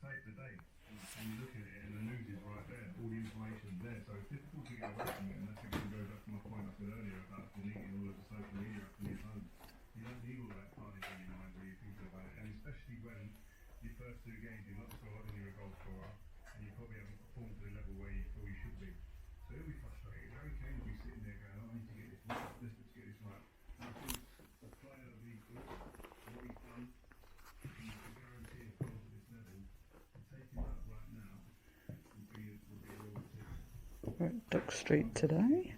tape the date, and you look at it, and the news is right there, all the information's there, so it's difficult to get away from it, and that's again goes back to my point I said earlier about deleting all of the social media up in your phone. You don't need all that carnage in your mind where you're thinking about it, and especially when your first two games you're not so hot and you're a goal scorer, and you probably haven't performed to the level where you feel you should be. So it'll be frustrating. Harry Kane will be sitting there going, oh, I need to get this right, let's get this right. And I think a player of these groups, what he's done, and the guarantee of goals at this level, and taking that right now would be a real tip. We're at Duck Street today.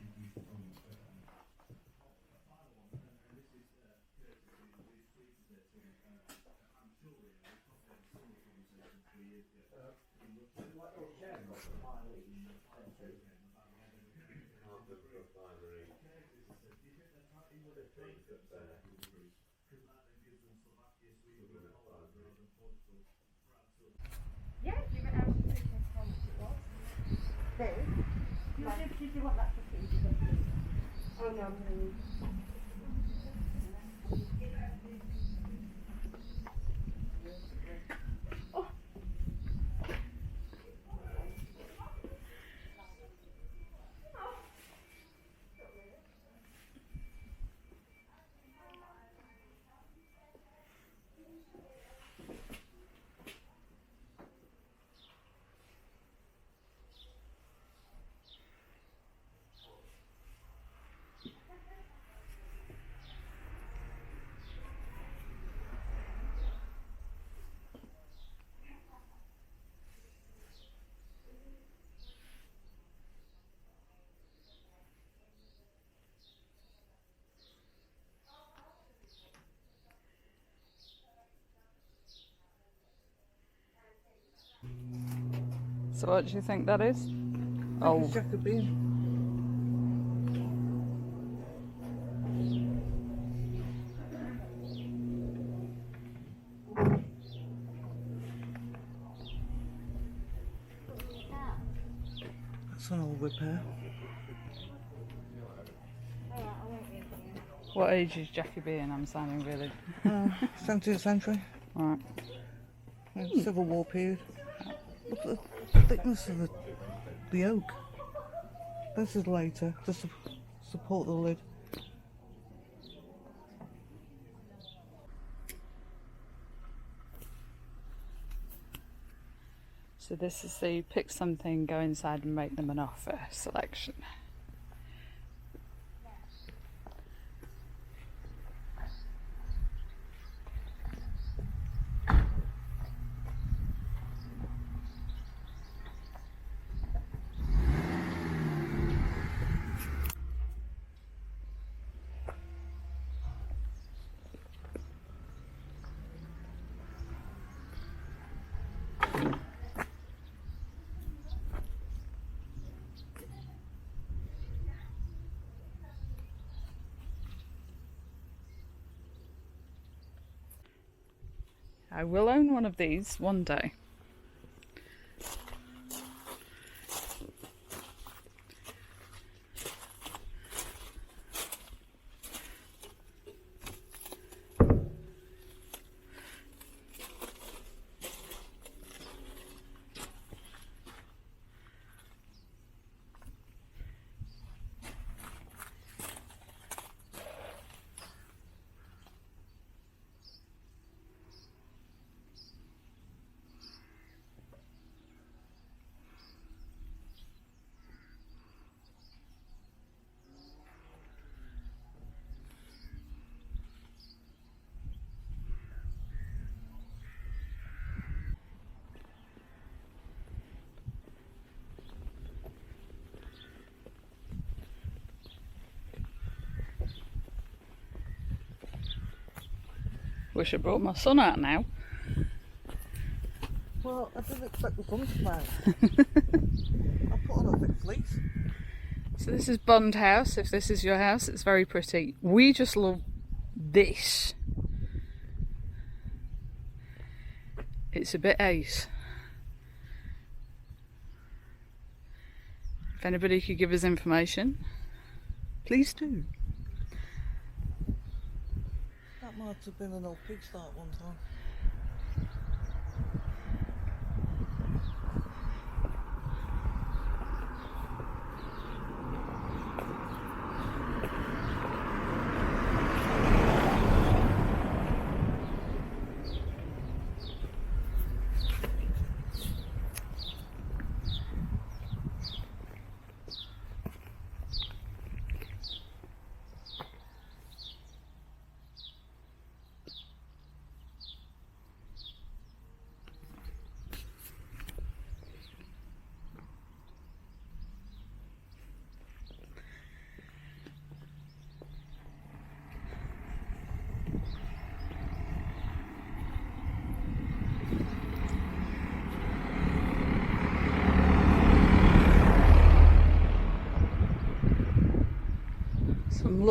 Yeah, you went out to the Christmas how much it was. Big? Did you want that for food? Oh no, please. So what do you think that is? Oh, Jacobean. That's an old repair. what age is Jackie being? I'm sounding really... 17th century. Right. Civil War period. Look at the thickness of the oak. This is later to support the lid. So this is the pick something, go inside and make them an offer selection. I will own one of these one day. Wish I brought my son out now. Well, I didn't expect the sun to come out. I put on a thick fleece. So this is Bond House. If this is your house, it's very pretty. We just love this. It's a bit ace. If anybody could give us information, please do. That might have been an old pigsty at one time.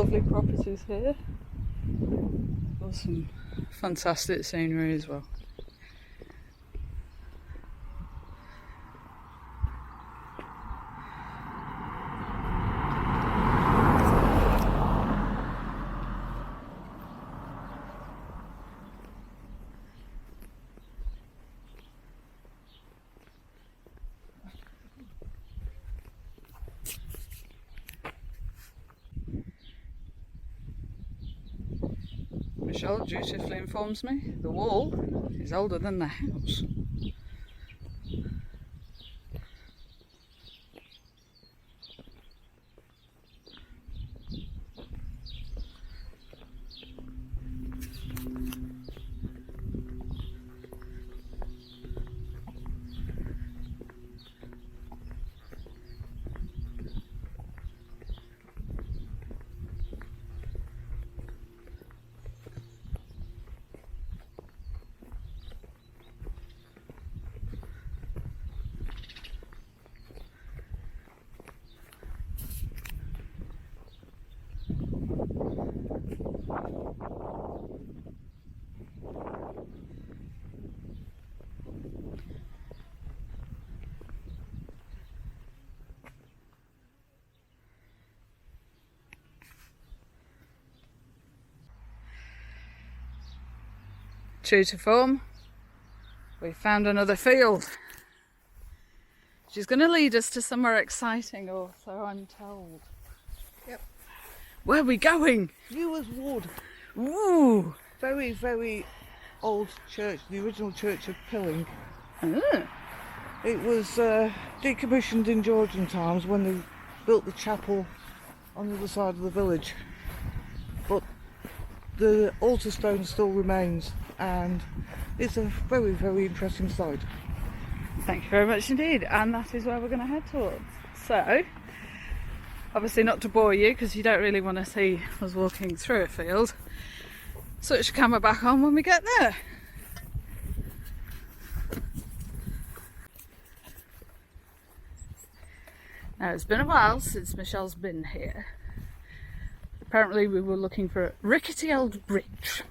lovely properties here. Got some fantastic scenery as well. Michelle dutifully informs me the wall is older than the house. True to form, we found another field. She's going to lead us to somewhere exciting, or so I'm told. Yep. Where are we going? Viewers Wood. Ooh! Very, very old church, the original church of Pilling. Ah. It was decommissioned in Georgian times when they built the chapel on the other side of the village. But the altar stone still remains, and it's a very, very interesting site. Thank you very much indeed, and that is where we're going to head towards. So, obviously not to bore you, because you don't really want to see us walking through a field. Switch the camera back on when we get there. Now, it's been a while since Michelle's been here. Apparently we were looking for a rickety old bridge.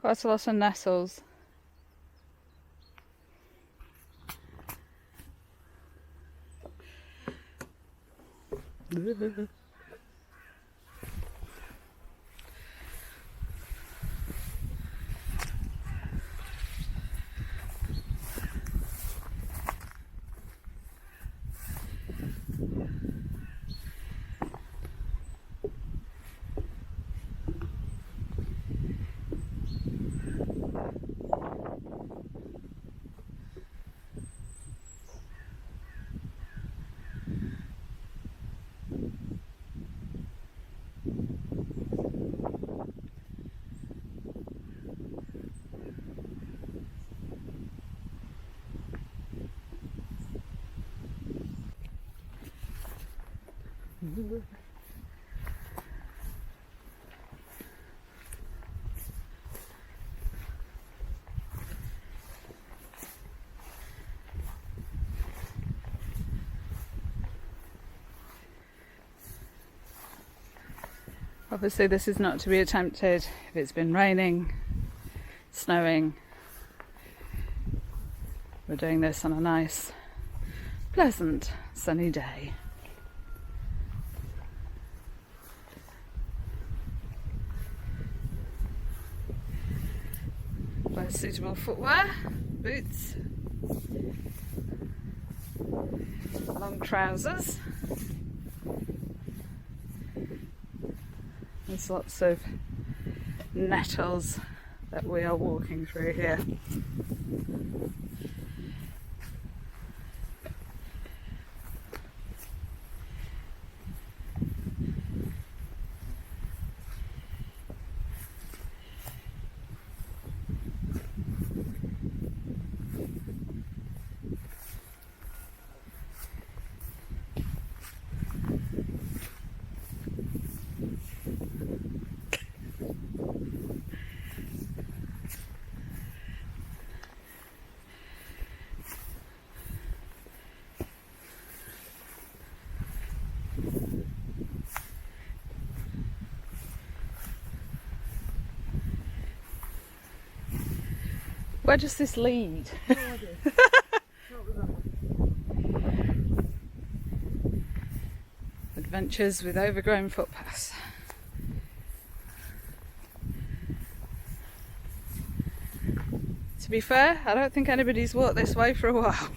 Quite a lot of nettles. Obviously this is not to be attempted if it's been raining, snowing. We're doing this on a nice, pleasant, sunny day. Wear suitable footwear, boots, long trousers. There's lots of nettles that we are walking through here. Where does this lead? No idea. Can't remember. Adventures with overgrown footpaths. To be fair, I don't think anybody's walked this way for a while.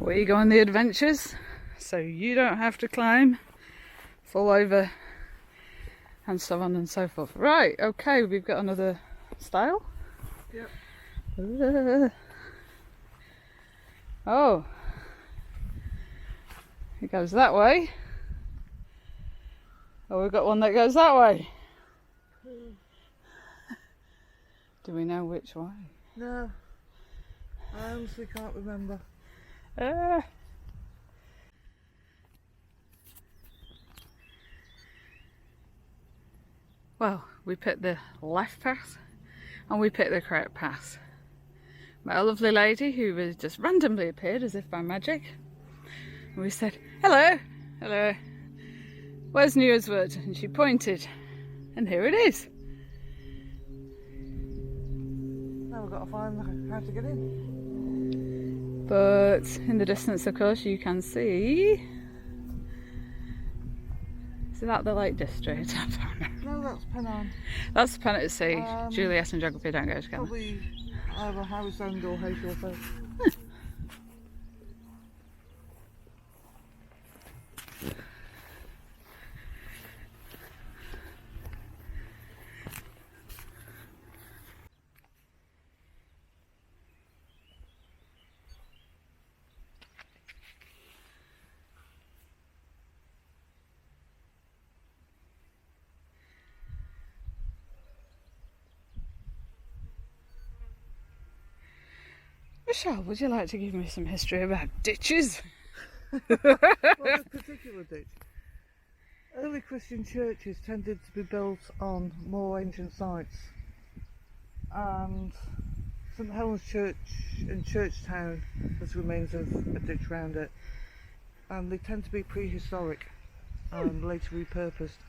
We go on the adventures so you don't have to climb, fall over and so on and so forth. Right, okay, we've got another style. Yep. Oh, it goes that way. Oh, we've got one that goes that way. Do we know which way? No. I honestly can't remember. Well, we picked the left path and we picked the correct path. Met a lovely lady who was just randomly appeared as if by magic. And we said, hello, hello, where's Newswood? And she pointed, and here it is. Now we've got to find how to get in. But in the distance, of course, you can see. Is that the Lake District? I don't know. No, that's Pennine. That's the Planet Sea. Juliet and geography don't go together. Probably either Housend or Hayfield. Michelle, would you like to give me some history about ditches? Well, this particular ditch. Early Christian churches tended to be built on more ancient sites, and St Helen's Church in Churchtown has remains of a ditch round it, and they tend to be prehistoric and later repurposed.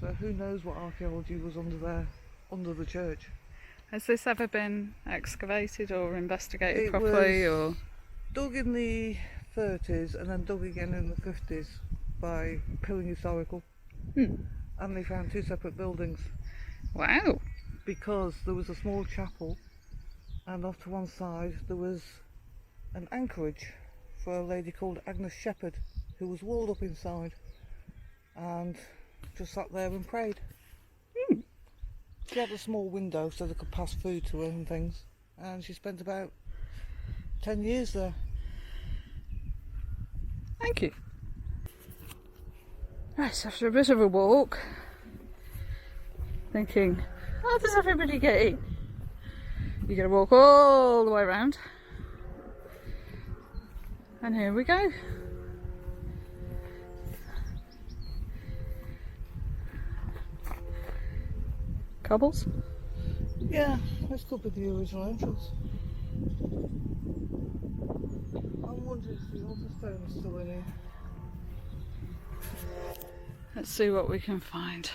So who knows what archaeology was under there, under the church. Has this ever been excavated or investigated properly? Or dug in the 30s and then dug again in the 50s by Pilling Historical, and they found two separate buildings. Wow! Because there was a small chapel, and off to one side there was an anchorage for a lady called Agnes Shepherd, who was walled up inside and just sat there and prayed. She had a small window so they could pass food to her and things, and she spent about 10 years there. Thank you. Right, after a bit of a walk, thinking, how does everybody get in? You're going to walk all the way around, and here we go. Cobbles? Yeah, this could be the original entrance. I'm wondering if the altar stone is still in here. Let's see what we can find.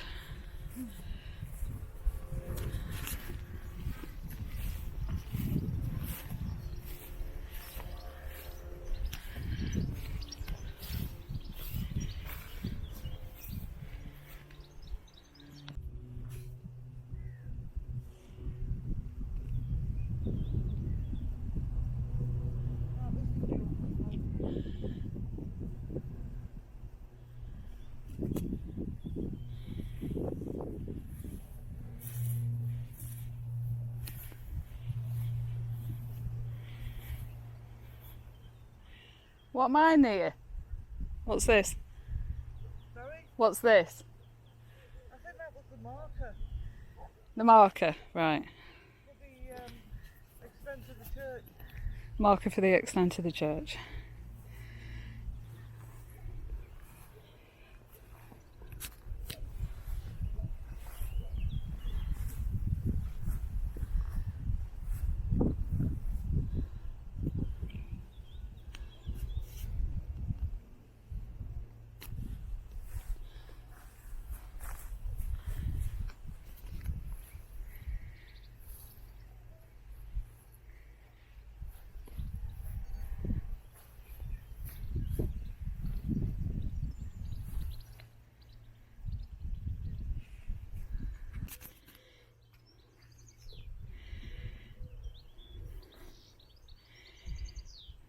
What am I near? What's this? What's this? I think that was the marker The marker, right. for the extent of the church. Marker for the extent of the church.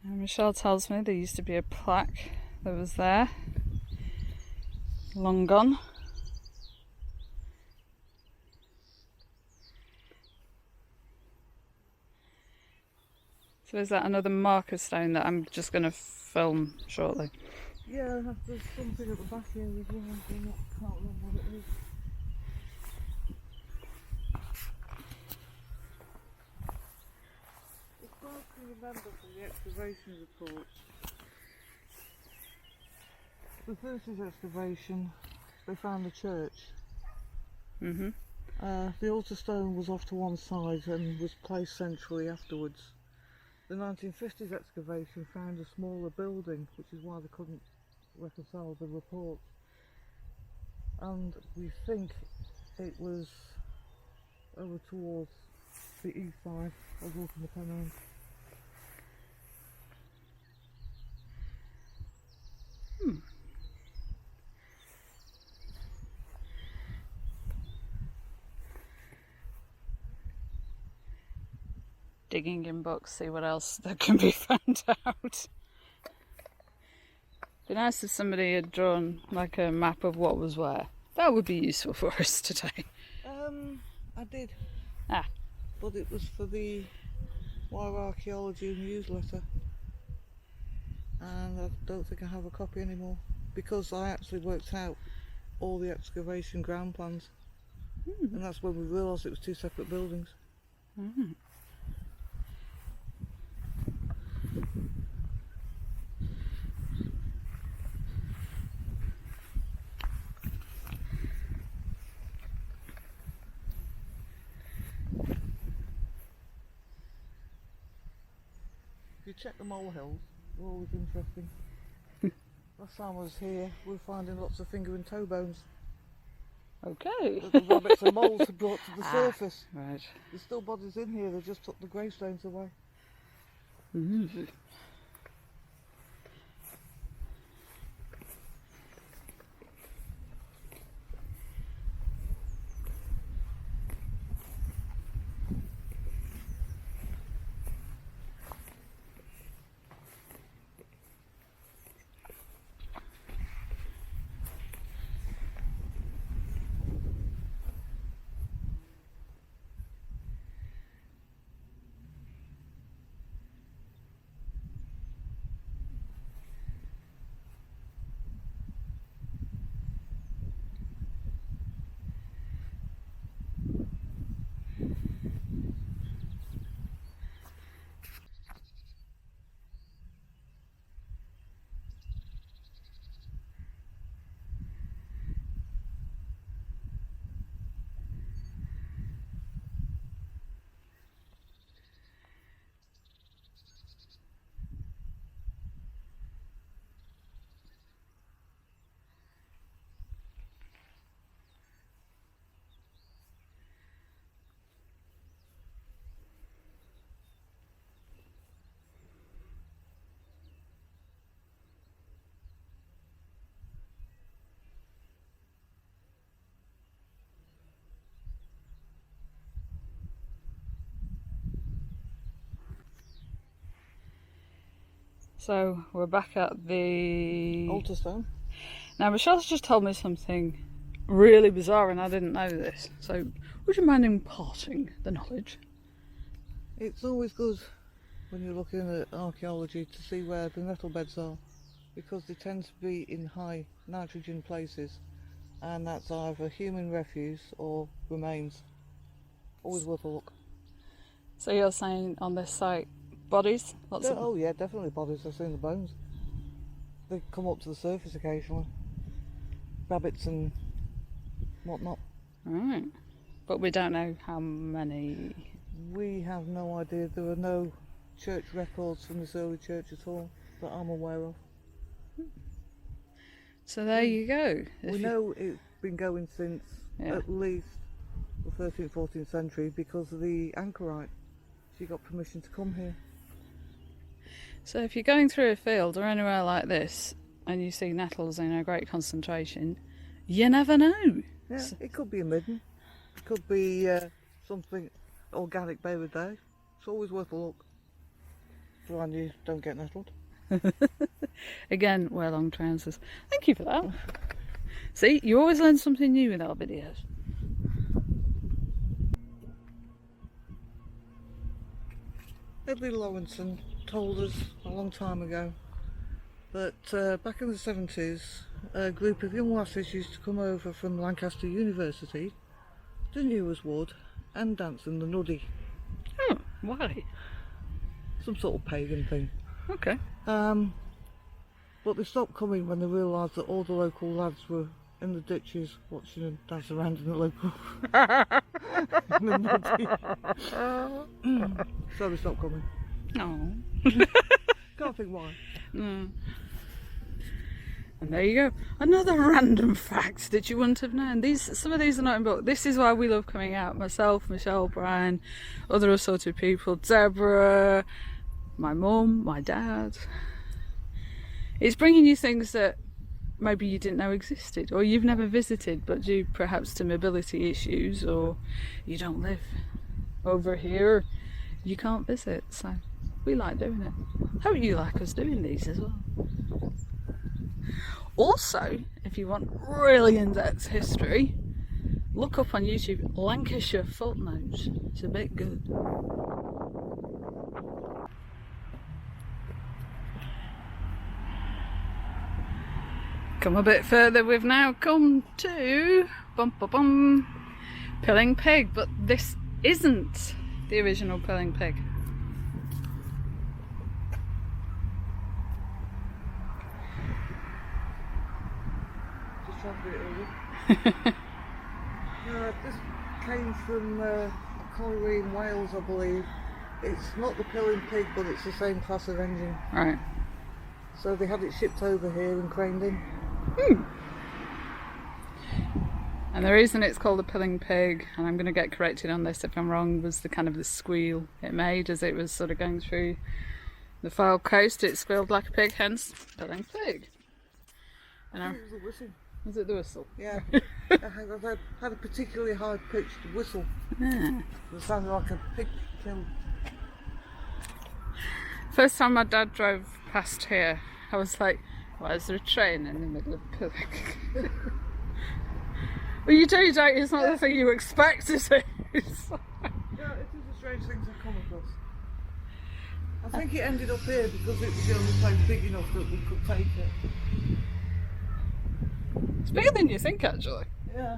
And Michelle tells me there used to be a plaque that was there, long gone. So is that another marker stone that I'm just going to film shortly? Yeah, there's something at the back here as well. I can't remember what it is. As far as I can remember from the excavation reports, the first excavation, they found the church. Mm-hmm. The altar stone was off to one side and was placed centrally afterwards. The 1950s excavation found a smaller building, which is why they couldn't reconcile the report. And we think it was over towards the east side of Walking the Pennines. Digging in books, see what else that can be found out. Be nice if somebody had drawn like a map of what was where. That would be useful for us today. I did. Ah. But it was for the Wyre Archaeology newsletter. And I don't think I have a copy anymore. Because I actually worked out all the excavation ground plans. And that's when we realised it was two separate buildings. Mm. If you check the molehills, they're always interesting. Last time I was here, we were finding lots of finger and toe bones Okay. that the rabbits and moles had brought to the surface. Right. There's still bodies in here, they just took the gravestones away. Mm. So we're back at the Altar stone. Now Michelle's just told me something really bizarre and I didn't know this. So would you mind imparting the knowledge? It's always good when you're looking at archaeology to see where the nettle beds are, because they tend to be in high nitrogen places and that's either human refuse or remains. Always worth a look. So you're saying on this site, bodies? Lots of... Oh yeah, definitely bodies. I've seen the bones. They come up to the surface occasionally. Rabbits and whatnot. Right. But we don't know how many. We have no idea. There are no church records from this early church at all that I'm aware of. So there you go. We know it's been going since at least the 13th, 14th century because of the anchorite. She got permission to come here. So if you're going through a field or anywhere like this and you see nettles in a great concentration, you never know. Yeah, it could be a midden. It could be something organic buried there. It's always worth a look. Provided you don't get nettled. Again, wear long trousers. Thank you for that. See, you always learn something new in our videos. Edley Lawrenson told us a long time ago that back in the 70s a group of young lasses used to come over from Lancaster University to Newers Wood and dance in the nuddy. Oh, why? Some sort of pagan thing. Okay. But they stopped coming when they realised that all the local lads were in the ditches watching them dance around in the local in the nuddy. So they stopped coming. Oh. Can't think why. Mm. And there you go. Another random fact that you wouldn't have known. Some of these are not in book. This is why we love coming out. Myself, Michelle, Brian, other assorted people, Deborah, my mum, my dad. It's bringing you things that maybe you didn't know existed, or you've never visited, but due perhaps to mobility issues, or you don't live over here, you can't visit. So we like doing it. Hope you like us doing these as well. Also, if you want really in-depth history, look up on YouTube Lancashire Footnotes. It's a bit good. Come a bit further, we've now come to Pilling Pig, but this isn't the original Pilling Pig. Just trying to get it over. This came from a colliery in Wales, I believe. It's not the Pilling Pig, but it's the same class of engine. Right. So they had it shipped over here and craned in. And the reason it's called a Pilling Pig, and I'm going to get corrected on this if I'm wrong, was the kind of the squeal it made as it was sort of going through the Fylde coast. It squealed like a pig, hence Pilling Pig. And I think it was a whistle. was it the whistle? Yeah. I've had a particularly high-pitched whistle. Yeah. It sounded like a pig kill. First time my dad drove past here, I was like, why is there a train in the middle of Pilling? Well, you do, don't you? It's not the thing you expect, is it? Yeah, it is a strange thing to come across. I think it ended up here because it was the only place big enough that we could take it. It's bigger than you think, actually. Yeah.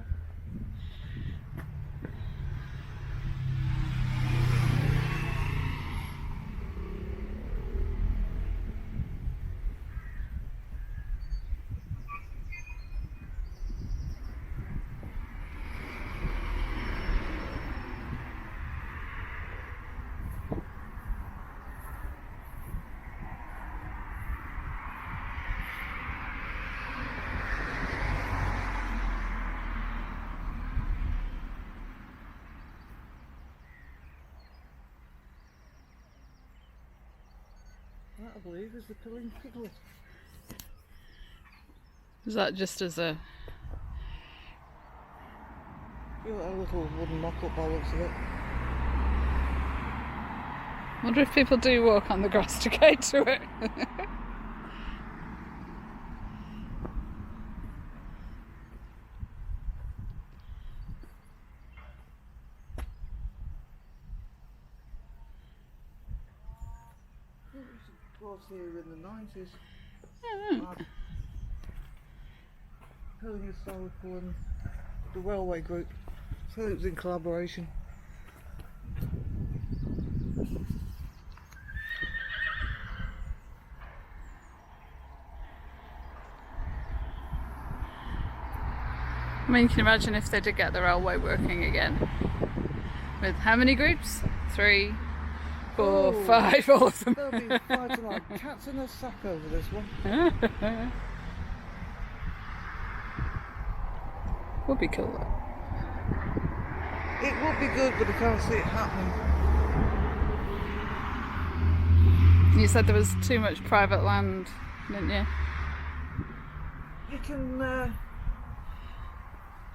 That, I believe, is the Pilling Piglet. Is that just as a... Feel like a little wooden mock-up by the looks of it. wonder if people do walk on the grass to go to it. Was here in the 90s. Yeah. Pilling Historical and the railway group. So it was in collaboration. I mean, can you imagine if they did get the railway working again? With how many groups? 3, 4, Oh, 5, all of them. They'll be fighting like cats in a sack over this one. Would be cool though. It would be good, but I can't see it happening. You said there was too much private land, didn't you? You can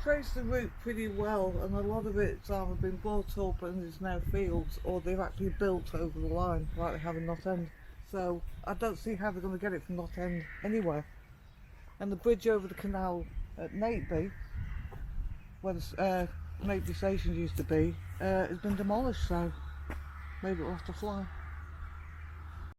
trace the route pretty well, and a lot of it's either been bought up and is now fields, or they've actually built over the line, like they have in Knott End. So I don't see how they're going to get it from Knott End anywhere. And the bridge over the canal at Nateby, where the Nateby station used to be, has been demolished, so maybe it'll have to fly.